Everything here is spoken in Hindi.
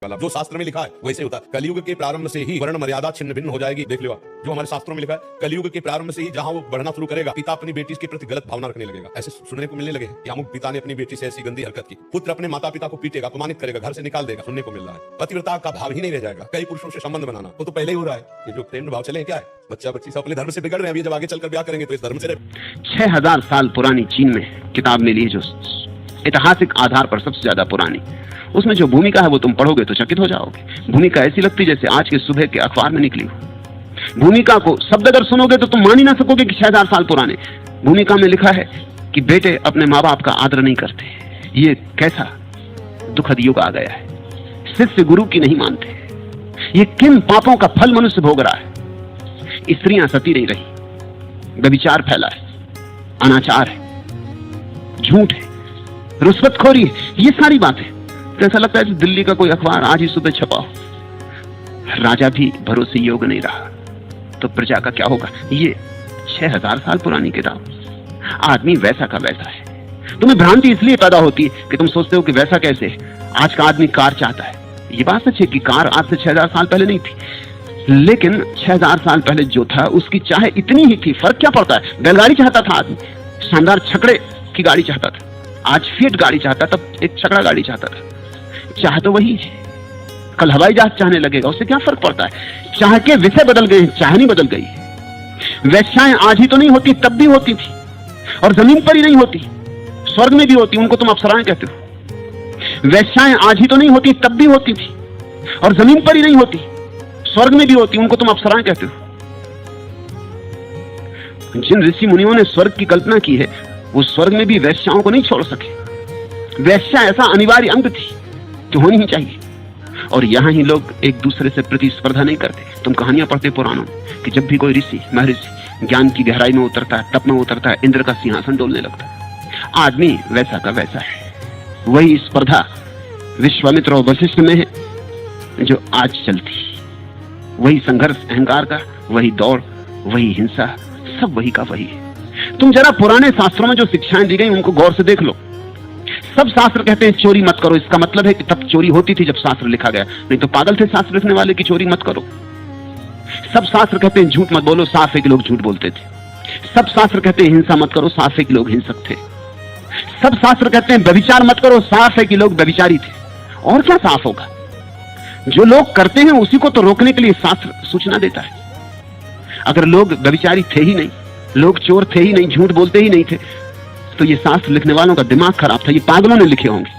जो शास्त्र में लिखा है वैसे होता है। कलयुग के प्रारंभ से ही वर्ण मर्यादा छिन्न भिन्न हो जाएगी। देख लो जो हमारे शास्त्रों में लिखा है, कलयुग के प्रारंभ से ही जहां वो बढ़ना शुरू करेगा, पिता अपनी बेटी के प्रति गलत भावना रखने लगेगा। ऐसे सुनने को मिलने लगे कि अमुक पिता ने अपनी बेटी से ऐसी गंदी हरकत की। पुत्र अपने माता पिता को पीटेगा, अपमानित करेगा, घर से निकाल देगा, सुनने को मिल रहा है। पतिव्रता का भाव ही नहीं रह जाएगा। कई पुरुषों से संबंध बनाना वो तो पहले ही हो रहा है। ये जो प्रेम भाव चले क्या है, बच्चा बच्ची सब अपने धर्म से बिगड़ रहे हैं। अभी जब आगे चलकर ब्याह करेंगे तो इस धर्म से 6000 साल पुरानी चीन में किताब मिली है, जो ऐतिहासिक आधार पर सबसे ज्यादा पुरानी। उसमें जो भूमिका है वो तुम पढ़ोगे तो चकित हो जाओगे। भूमिका ऐसी लगती जैसे आज के सुबह के अखबार में निकली हो। भूमिका को शब्द अगर सुनोगे तो तुम मान ही ना सकोगे कि 6000 साल पुराने। भूमिका में लिखा है कि बेटे अपने माँ बाप का आदर नहीं करते। ये कैसा दुखद युग आ गया है। शिष्य गुरु की नहीं मानते। ये किन पापों का फल मनुष्य भोग रहा है। स्त्रियां सती नहीं रही, व्यभिचार फैला है, अनाचार है, झूठ है, रुश्वतखोरी है, ये सारी बातें। तो ऐसा लगता है कि दिल्ली का कोई अखबार आज ही सुबह छपा हो। राजा भी भरोसे योग्य नहीं रहा तो प्रजा का क्या होगा। ये 6000 साल पुरानी किताब। आदमी वैसा का वैसा है। तुम्हें भ्रांति इसलिए पैदा होती है कि तुम सोचते हो कि वैसा कैसे है। आज का आदमी कार चाहता है। ये बात सच है कि कार आज से 6000 साल पहले नहीं थी, लेकिन 6000 साल पहले जो था उसकी चाह इतनी ही थी। फर्क क्या पड़ता है। बैलगाड़ी चाहता था आदमी, शानदार छकड़े की गाड़ी चाहता था। आज फिएट गाड़ी चाहता, तब एक छकड़ा गाड़ी चाहता था। चाह तो वही है। कल हवाई जहाज चाहने लगेगा, उससे क्या फर्क पड़ता है। चाह के विषय बदल गए, चाह नहीं बदल गई। वैश्याएं आज ही तो नहीं होती, तब भी होती थी। और जमीन पर ही नहीं होती, स्वर्ग में भी होती। उनको तुम अप्सराएं कहते हो। वैश्याएं आज ही तो नहीं होती, तब भी होती थी। और जमीन पर ही नहीं होती, स्वर्ग में भी होती। उनको तुम अप्सराएं कहते हो। जिन ऋषि मुनियों ने स्वर्ग की कल्पना की है, वो स्वर्ग में भी वैश्याओं को नहीं छोड़ सके। वैश्या ऐसा अनिवार्य अंग थी जो होनी ही चाहिए। और यहां ही लोग एक दूसरे से प्रतिस्पर्धा नहीं करते। तुम कहानियां पढ़ते पुराणों कि जब भी कोई ऋषि महर्षि ज्ञान की गहराई में उतरता है, तप में उतरता है, इंद्र का सिंहासन डोलने लगता है। आदमी वैसा का वैसा है। वही स्पर्धा विश्वामित्र और वशिष्ठ में है जो आज चलती। वही संघर्ष अहंकार का, वही दौड़, वही हिंसा, सब वही का वही है। तुम जरा पुराने शास्त्रों में जो शिक्षाएं दी गई उनको गौर से देख लो। सब शास्त्र कहते हैं चोरी मत करो। इसका मतलब है कि तब चोरी होती थी जब शास्त्र लिखा गया, नहीं तो पागल थे शास्त्र लिखने वाले कि चोरी मत करो। सब शास्त्र कहते हैं झूठ मत बोलो, साफ है कि लोग झूठ बोलते थे। सब शास्त्र कहते हैं हिंसा मत करो, साफ है कि लोग हिंसक थे। सब शास्त्र कहते हैं व्यभिचार मत करो, साफ है कि लोग व्यभिचारी थे। और क्या साफ होगा। जो लोग करते हैं उसी को तो रोकने के लिए शास्त्र सूचना देता है। अगर लोग व्यभिचारी थे ही नहीं, लोग चोर थे ही नहीं, झूठ बोलते ही नहीं थे, तो ये शास्त्र लिखने वालों का दिमाग खराब था। ये पागलों ने लिखे होंगे।